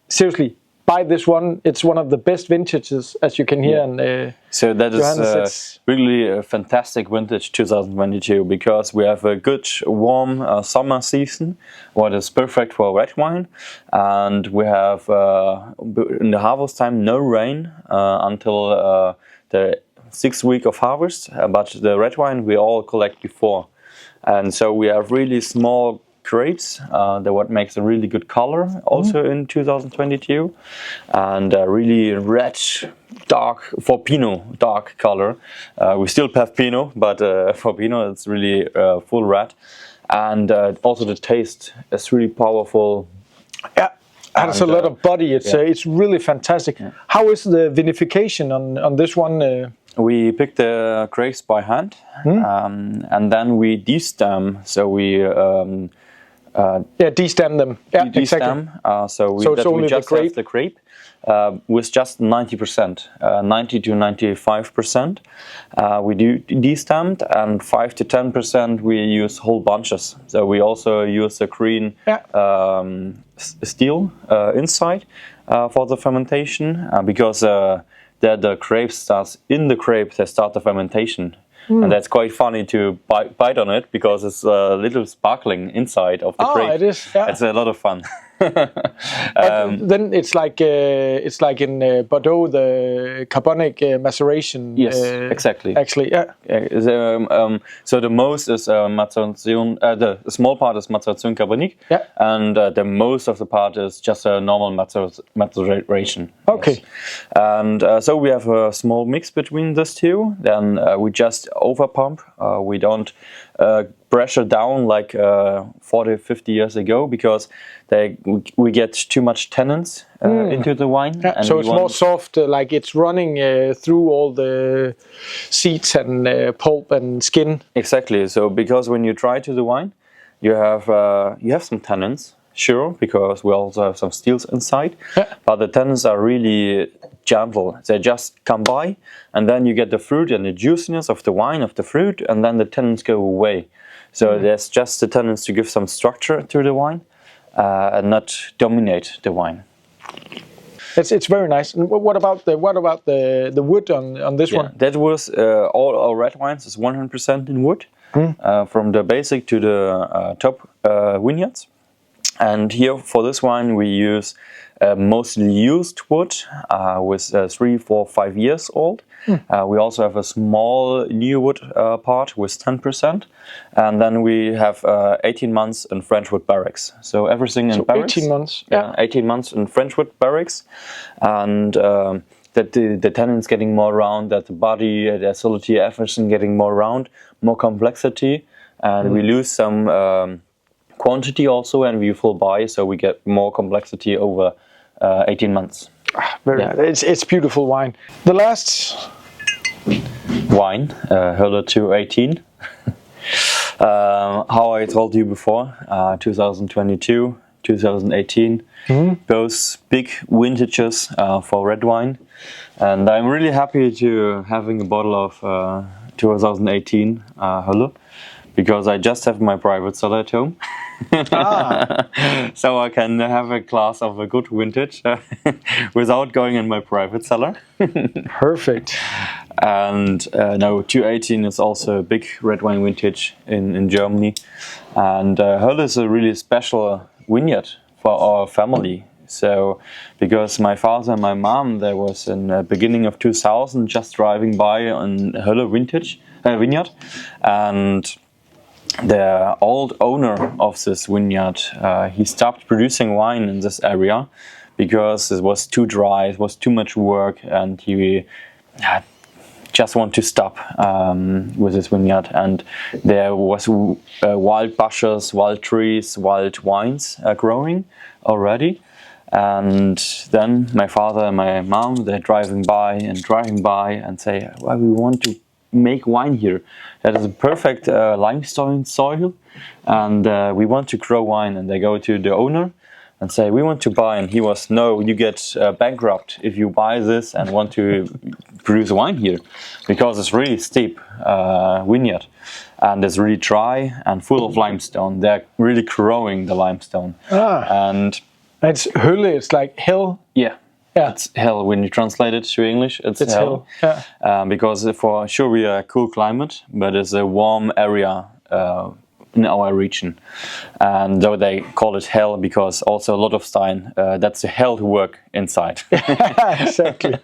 seriously, buy this one. It's one of the best vintages, as you can hear. And so that is really a fantastic vintage 2022, because we have a good warm summer season, what is perfect for red wine, and we have in the harvest time no rain until the 6th week of harvest, but the red wine we all collect before, and so we have really small grapes, that what makes a really good color also in 2022, and really red, dark, for Pinot, dark color. We still have Pinot, but for Pinot it's really full red, and also the taste is really powerful. Yeah, has a lot of body. It's really fantastic. How is the vinification on this one? We pick the grapes by hand, and then we destem. So we destem them. Yeah, destem. Exactly. So we just have the grape with just 90%, 90 to 95%. We do destemmed, and 5 to 10% we use whole bunches. So we also use the green steel inside for the fermentation, because the grape starts in the grape. They start the fermentation. And that's quite funny to bite on it, because it's a little sparkling inside of the grape. It is. Yeah. It's a lot of fun. Then it's like in Bordeaux, the carbonic maceration. Yes, exactly. Actually, so the most is maceration. The small part is maceration carbonique, and the most of the part is just a normal maceration. Okay. Yes. And so we have a small mix between these two. Then we just over pump. We don't pressure down like 40, 50 years ago, because we get too much tannins into the wine. And so it's more soft, like it's running through all the seeds and pulp and skin. Exactly. So because when you try to the wine, you have some tannins, sure, because we also have some steels inside, but the tannins are really gentle. They just come by, and then you get the fruit and the juiciness of the wine, of the fruit, and then the tannins go away. So there's just the tannins to give some structure to the wine, and not dominate the wine. It's very nice. And what about the wood on this one? That was all our red wines is 100% in wood. from the basic to the top vineyards. And here for this wine we use mostly used wood with 3, 4, 5 years old. We also have a small new wood part with 10%, and then we have 18 months in French wood barrels. So everything in barrels. 18 months. Yeah, 18 months in French wood barrels, and that the tannins getting more round, that the body, the acidity, everything getting more round, more complexity, and we lose some quantity also, and we full buy, so we get more complexity over 18 months. Very nice. It's beautiful wine. The last wine, Hölle 218. How I told you before, 2022, 2018, both big vintages for red wine, and I'm really happy to having a bottle of 2018 Hölle, because I just have my private cellar at home. So I can have a glass of a good vintage without going in my private cellar. Perfect. And no, 218 is also a big red wine vintage in Germany, and Hölle is a really special vineyard for our family. So because my father and my mom, there was in the beginning of 2000 just driving by on Hölle vineyard, and the old owner of this vineyard, he stopped producing wine in this area because it was too dry, it was too much work, and he just want to stop with this vineyard. And there was wild bushes, wild trees, wild wines growing already. And then my father and my mom, they're driving by and say, well, we want to make wine here. That is a perfect limestone soil, and we want to grow wine. And they go to the owner and say, we want to buy. And he was, no, you get bankrupt if you buy this and want to produce wine here, because it's really steep vineyard, and it's really dry and full of limestone. They're really growing the limestone. And it's Hölle, it's like hell. Yeah. It's hell when you translate it to English. It's hell. Yeah. Because for sure we are a cool climate, but it's a warm area in our region, and though they call it hell because also a lot of time that's a hell to work inside. Exactly.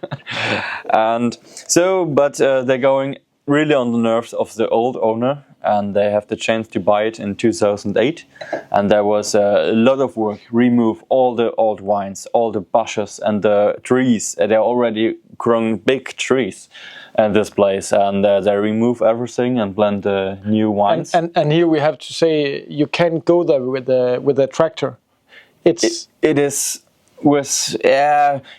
And so, but they're going really on the nerves of the old owner, and they have the chance to buy it in 2008, and there was a lot of work, remove all the old vines, all the bushes and the trees. They're already grown big trees in this place, and they remove everything and plant the new wines. And here we have to say, you can't go there with a tractor. It is with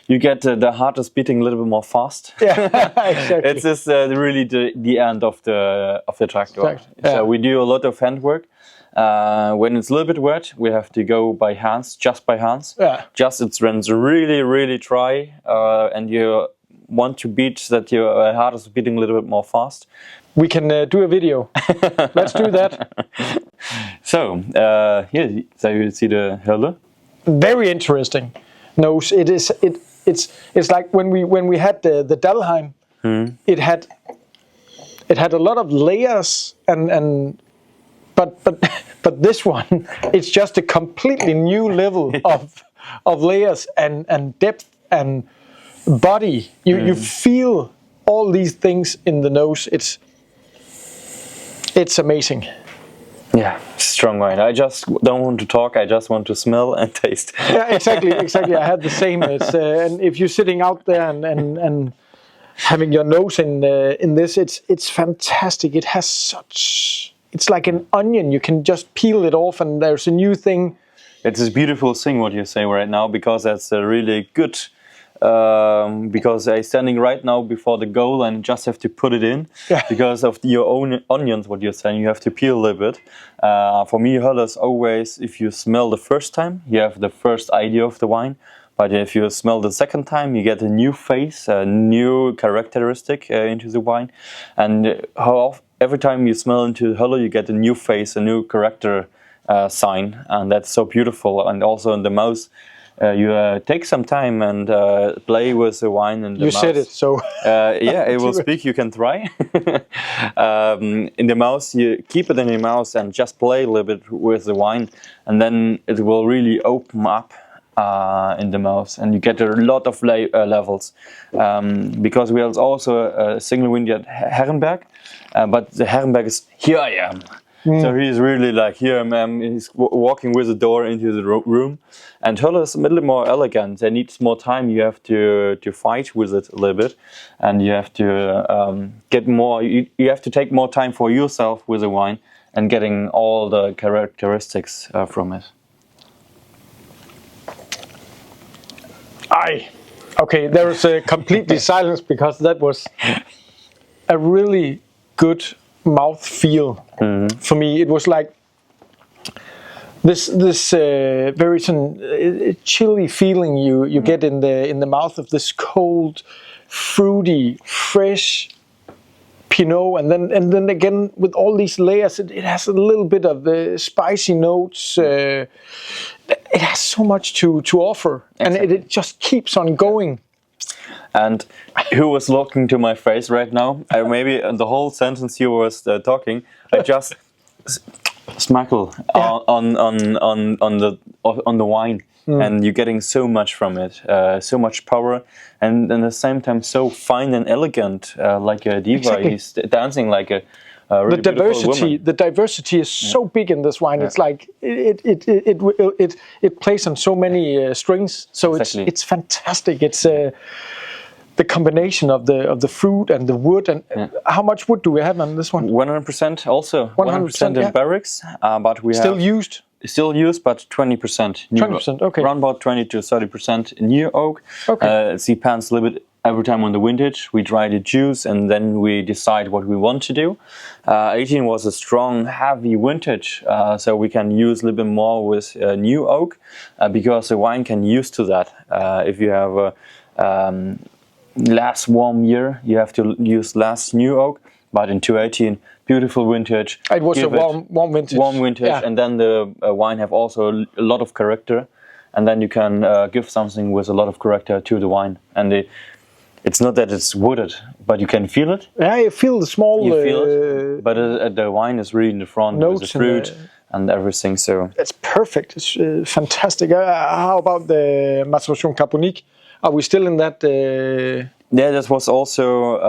you get the heart is beating a little bit more fast. Yeah, exactly. It's just really the end of the tractor. Exactly. Yeah. So we do a lot of handwork. When it's a little bit wet, we have to go by hands, just by hands. Yeah. Just it runs really, really dry, and you want to beat that your heart is beating a little bit more fast. We can do a video. Let's do that. So here, so you see the Hölle. Very interesting nose. It's like when we had the Dalheim. It had a lot of layers but this one, it's just a completely new level of layers and depth and body. You feel all these things in the nose. It's amazing. Yeah, strong wine. I just don't want to talk. I just want to smell and taste. Yeah, exactly. I had the same. It's and if you're sitting out there and having your nose in this, it's fantastic. It has such. It's like an onion. You can just peel it off, and there's a new thing. It's a beautiful thing what you say right now, because that's a really good. Because I'm standing right now before the goal and just have to put it in. Yeah. Because of your own onions, what you're saying, you have to peel a little bit. For me, Hölle is always, if you smell the first time, you have the first idea of the wine. But if you smell the second time, you get a new face, a new characteristic into the wine. And every time you smell into Hölle, you get a new face, a new character sign. And that's so beautiful. And also in the mouth, you take some time and play with the wine in the You mouth. said it, so yeah, it will speak. You can try. In the mouth, you keep it in your mouth and just play a little bit with the wine, and then it will really open up in the mouth, and you get a lot of levels. Because we have also a single vineyard Herrenberg, but the Herrenberg is here I am. So he's really like, here I am. He's walking with the door into the room. And Hölle is a little more elegant. It needs more time. You have to fight with it a little bit, and you have to get more. You have to take more time for yourself with the wine and getting all the characteristics from it. Okay, there is a completely silence because that was a really good mouth feel for me. It was like this very chilly feeling you get in the mouth of this cold, fruity, fresh Pinot, and then again with all these layers, it has a little bit of spicy notes. It has so much to offer, exactly. And it just keeps on going. And who was looking to my face right now? Maybe the whole sentence you was talking, I just smackle on the wine, and you're getting so much from it, so much power, and at the same time so fine and elegant, like a diva. Exactly. He's dancing like a really the diversity is so big in this wine. Yeah. It's like it plays on so many strings. So exactly. It's fantastic. It's the combination of the fruit and the wood. And how much wood do we have on this one? 100% also. 100% in barrels, but we still have used. Still used, but 20% new. 20%, okay. Around about 20 to 30% new oak. Okay. It depends a little bit. Every time on the vintage, we dry the juice and then we decide what we want to do. 18 was a strong, heavy vintage, so we can use a little bit more with new oak because the wine can use to that. If you have a less warm year, you have to use less new oak. But in 2018, beautiful vintage. It was a warm vintage. Warm vintage, yeah. And then the wine have also a lot of character, and then you can give something with a lot of character to the wine. And it's not that it's wooded, but you can feel it. Yeah, you feel the small. You feel it, but the wine is really in the front with the fruit and everything. So it's perfect. It's fantastic. How about the Macération Carbonique? Are we still in that? Yeah, that was also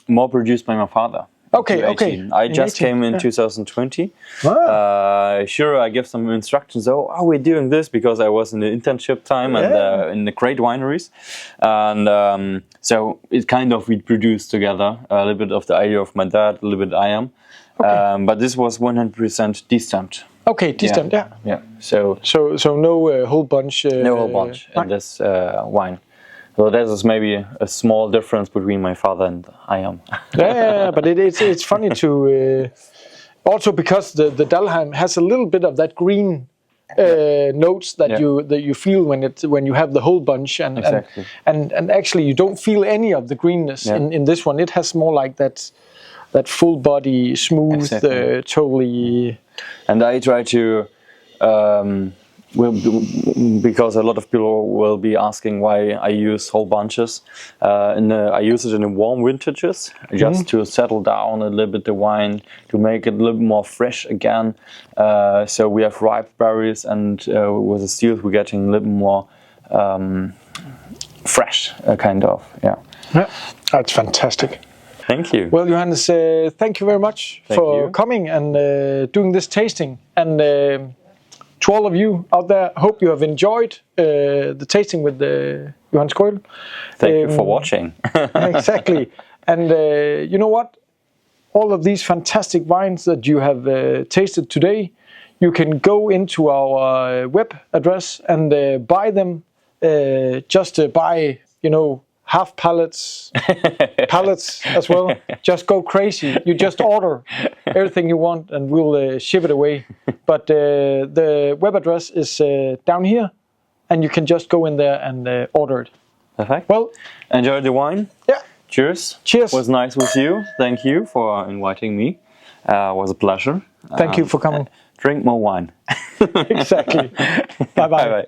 more produced by my father. Okay. I just came in 2020. Ah. Sure, I give some instructions. Oh, we're doing this because I was in the internship time and in the great wineries, and so it kind of we produced together a little bit of the idea of my dad, a little bit I am, but this was 100% destamped. Okay, destamped, yeah. So no whole bunch. No whole bunch in this wine. So that is maybe a small difference between my father and I am. Yeah, but it's funny to also because the Dalheim has a little bit of that green notes that you feel when you have the whole bunch, and exactly. and actually you don't feel any of the greenness in this one. It has more like that full body, smooth, exactly. Totally. And I try to. Because a lot of people will be asking why I use whole bunches. I use it in the warm vintages just to settle down a little bit the wine, to make it a little more fresh again. So we have ripe berries, and with the steels we're getting a little more fresh, kind of. Yeah, that's fantastic. Thank you. Well, Johannes, thank you very much for coming and doing this tasting. And to all of you out there, hope you have enjoyed the tasting with Johannes Gröhl. Thank you for watching. Exactly. And you know what? All of these fantastic wines that you have tasted today, you can go into our web address and buy them. Just buy, half pallets as well. Just go crazy. You just order everything you want and we'll ship it away. But the web address is down here, and you can just go in there and order it. Perfect. Well, enjoy the wine. Yeah. Cheers. Cheers. It was nice with you. Thank you for inviting me. It was a pleasure. Thank you for coming. Drink more wine. Exactly. Bye-bye. Bye-bye.